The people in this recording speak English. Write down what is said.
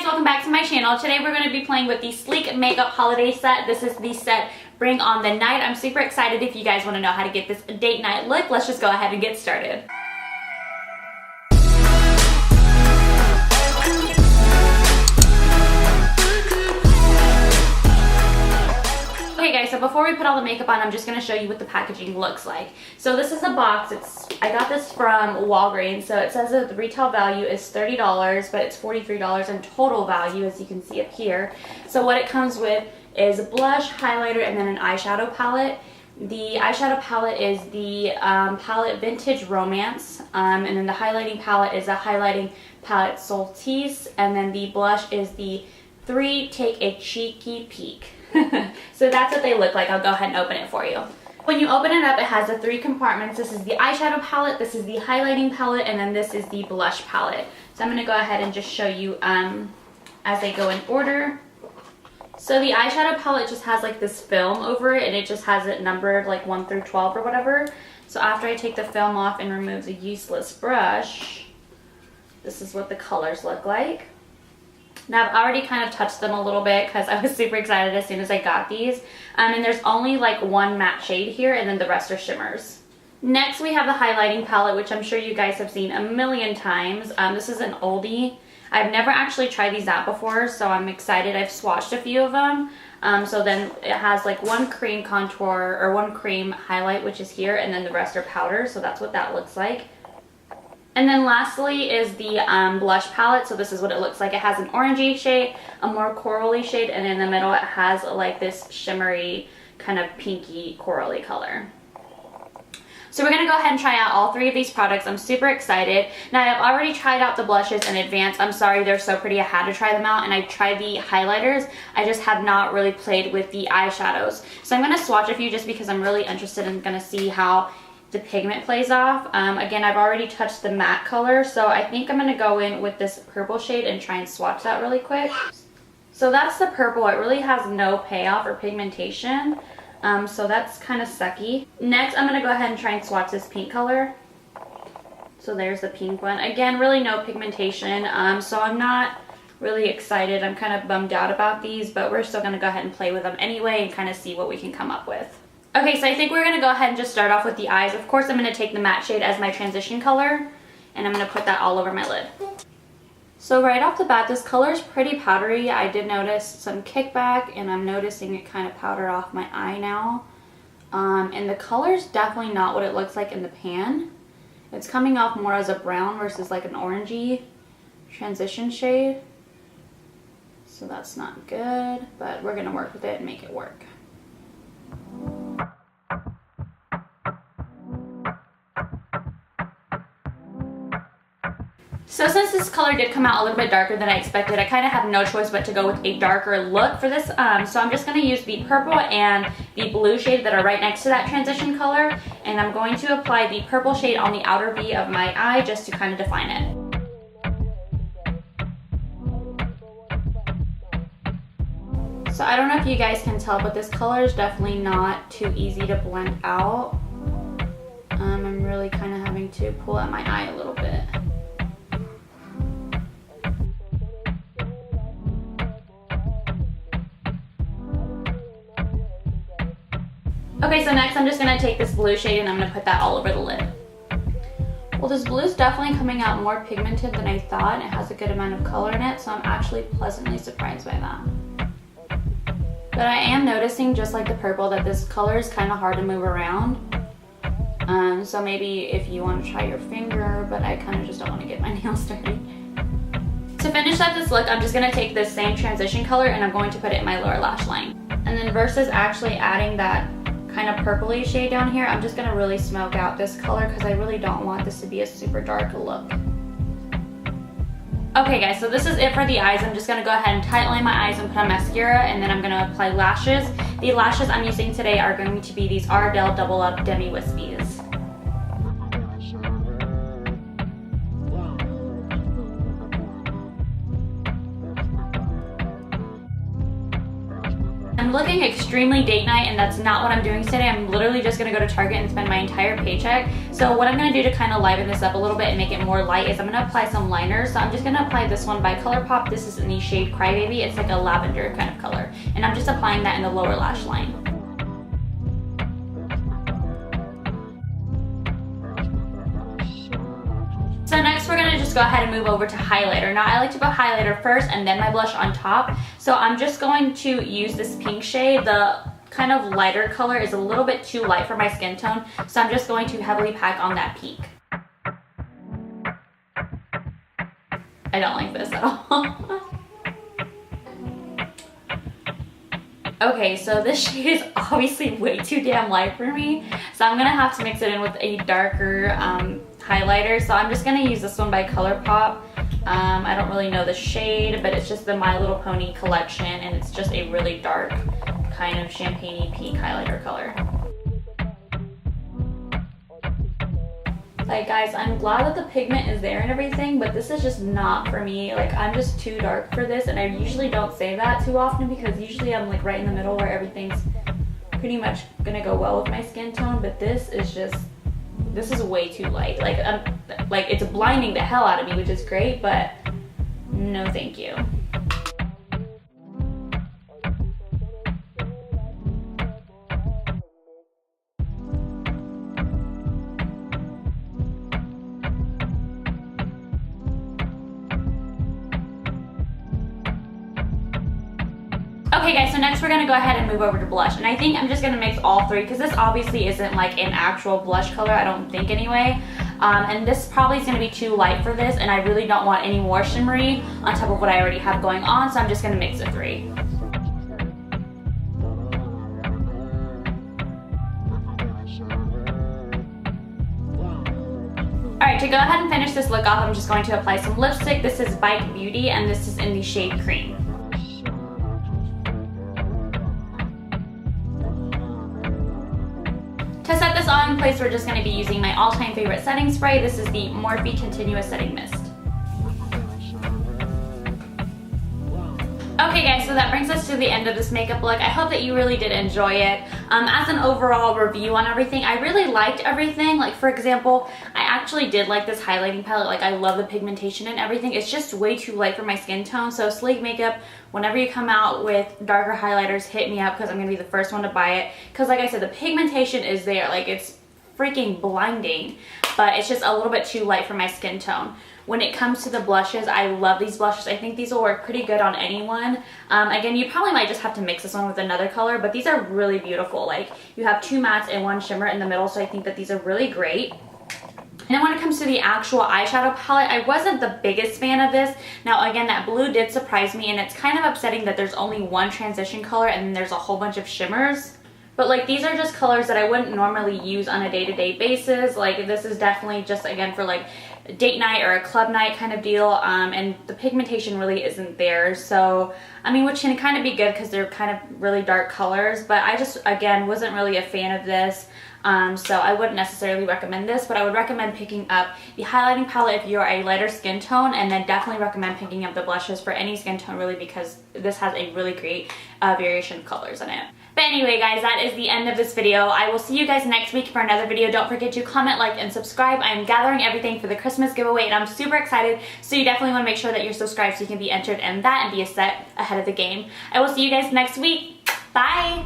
welcome back to my channel. Today we're going to be playing with the Sleek Makeup Holiday Set. This is the set Bring on the Night. I'm super excited. If you guys want to know how to get this date night look, let's just go ahead and get started. Okay guys, so before we put all the makeup on, I'm just going to show you what the packaging looks like. So this is a box. I got this from Walgreens. So it says that the retail value is $30, but it's $43 in total value, as you can see up here. So what it comes with is a blush, highlighter, and then an eyeshadow palette. The eyeshadow palette is the palette Vintage Romance, and then the highlighting palette is a highlighting palette Tease, and then the blush is the 3 Take a Cheeky Peek. So that's what they look like. I'll go ahead and open it for you. When you open it up, it has the 3 compartments. This is the eyeshadow palette, this is the highlighting palette, and then this is the blush palette. So I'm going to go ahead and just show you as they go in order. So the eyeshadow palette just has like this film over it, and it just has it numbered like 1 through 12 or whatever. So after I take the film off and remove the useless brush, this is what the colors look like. Now I've already kind of touched them a little bit because I was super excited as soon as I got these. And there's only like 1 matte shade here, and then the rest are shimmers. Next we have the highlighting palette, which I'm sure you guys have seen a million times. This is an oldie. I've never actually tried these out before, so I'm excited. I've swatched a few of them. So then it has like 1 cream contour or 1 cream highlight, which is here, and then the rest are powder. So that's what that looks like. And then lastly is the blush palette. So this is what it looks like. It has an orangey shade, a more corally shade, and in the middle it has like this shimmery kind of pinky corally color. So we're going to go ahead and try out all 3 of these products. I'm super excited. Now I've already tried out the blushes in advance. I'm sorry, they're so pretty. I had to try them out, and I tried the highlighters. I just have not really played with the eyeshadows. So I'm going to swatch a few just because I'm really interested in going to see how the pigment plays off. Again, I've already touched the matte color, so I think I'm going to go in with this purple shade and try and swatch that really quick. So that's the purple. It really has no payoff or pigmentation, so that's kind of sucky. Next, I'm going to go ahead and try and swatch this pink color. So there's the pink one. Again, really no pigmentation, so I'm not really excited. I'm kind of bummed out about these, but we're still going to go ahead and play with them anyway and kind of see what we can come up with. Okay, so I think we're going to go ahead and just start off with the eyes. Of course, I'm going to take the matte shade as my transition color, and I'm going to put that all over my lid. So right off the bat, this color is pretty powdery. I did notice some kickback, and I'm noticing it kind of powder off my eye now. And the color is definitely not what it looks like in the pan. It's coming off more as a brown versus like an orangey transition shade. So that's not good, but we're going to work with it and make it work. So since this color did come out a little bit darker than I expected, I kind of have no choice but to go with a darker look for this. So I'm just going to use the purple and the blue shade that are right next to that transition color. And I'm going to apply the purple shade on the outer V of my eye just to kind of define it. So I don't know if you guys can tell, but this color is definitely not too easy to blend out. I'm really kind of having to pull at my eye a little bit. Okay, so next I'm just going to take this blue shade and I'm going to put that all over the lid. Well, this blue is definitely coming out more pigmented than I thought, and it has a good amount of color in it, so I'm actually pleasantly surprised by that. But I am noticing, just like the purple, that this color is kind of hard to move around. So maybe if you want to try your finger, but I kind of just don't want to get my nails dirty. To finish up this look, I'm just going to take this same transition color and I'm going to put it in my lower lash line. And then versus actually adding that kind of purpley shade down here, I'm just going to really smoke out this color because I really don't want this to be a super dark look. Okay guys, so this is it for the eyes. I'm just going to go ahead and tightline my eyes and put on mascara, and then I'm going to apply lashes. The lashes I'm using today are going to be these Ardell Double Up Demi Wispies. I'm looking extremely date night, and that's not what I'm doing today. I'm literally just gonna go to Target and spend my entire paycheck. So what I'm gonna do to kind of liven this up a little bit and make it more light is I'm gonna apply some liners. So I'm just gonna apply this one by ColourPop. This is in the shade Crybaby. It's like a lavender kind of color. And I'm just applying that in the lower lash line. So next we're gonna just go ahead and move over to highlighter. Now I like to put highlighter first and then my blush on top. So I'm just going to use this pink shade. The kind of lighter color is a little bit too light for my skin tone. So I'm just going to heavily pack on that pink. I don't like this at all. Okay, so this shade is obviously way too damn light for me. So I'm gonna have to mix it in with a darker highlighter. So I'm just gonna use this one by ColourPop. I don't really know the shade, but it's just the My Little Pony collection, and it's just a really dark kind of champagne-y pink highlighter color. Like guys, I'm glad that the pigment is there and everything, but this is just not for me. Like I'm just too dark for this, and I usually don't say that too often because usually I'm like right in the middle where everything's pretty much gonna go well with my skin tone, but this is way too light. Like it's blinding the hell out of me, which is great, but no thank you. Okay guys, so next we're gonna go ahead and move over to blush, and I think I'm just gonna mix all three because this obviously isn't like an actual blush color, I don't think anyway. And this probably is gonna be too light for this, and I really don't want any more shimmery on top of what I already have going on, so I'm just gonna mix the three. Alright, to go ahead and finish this look off, I'm just going to apply some lipstick. This is Bike Beauty, and this is in the shade Cream. To set this all in place, we're just going to be using my all-time favorite setting spray. This is the Morphe Continuous Setting Mist. Okay guys, so that brings us to the end of this makeup look. I hope that you really did enjoy it. As an overall review on everything, I really liked everything. Like for example, I actually did like this highlighting palette. Like I love the pigmentation and everything. It's just way too light for my skin tone. So Sleek Makeup, whenever you come out with darker highlighters, hit me up because I'm going to be the first one to buy it. Because like I said, the pigmentation is there. Like it's freaking blinding, but it's just a little bit too light for my skin tone. When it comes to the blushes, I love these blushes. I think these will work pretty good on anyone. Again, you probably might just have to mix this one with another color, but these are really beautiful. Like you have two mattes and one shimmer in the middle, so I think that these are really great. And then when it comes to the actual eyeshadow palette, I wasn't the biggest fan of this. Now again, that blue did surprise me, and it's kind of upsetting that there's only one transition color and then there's a whole bunch of shimmers. But like these are just colors that I wouldn't normally use on a day-to-day basis. Like this is definitely just again for like date night or a club night kind of deal, and the pigmentation really isn't there. So I mean, which can kind of be good because they're kind of really dark colors, but I just again wasn't really a fan of this. So I wouldn't necessarily recommend this, but I would recommend picking up the highlighting palette if you're a lighter skin tone, and then definitely recommend picking up the blushes for any skin tone really, because this has a really great variation of colors in it. But anyway guys, that is the end of this video. I will see you guys next week for another video. Don't forget to comment, like, and subscribe. I am gathering everything for the Christmas giveaway and I'm super excited. So you definitely want to make sure that you're subscribed so you can be entered in that and be a set ahead of the game. I will see you guys next week. Bye!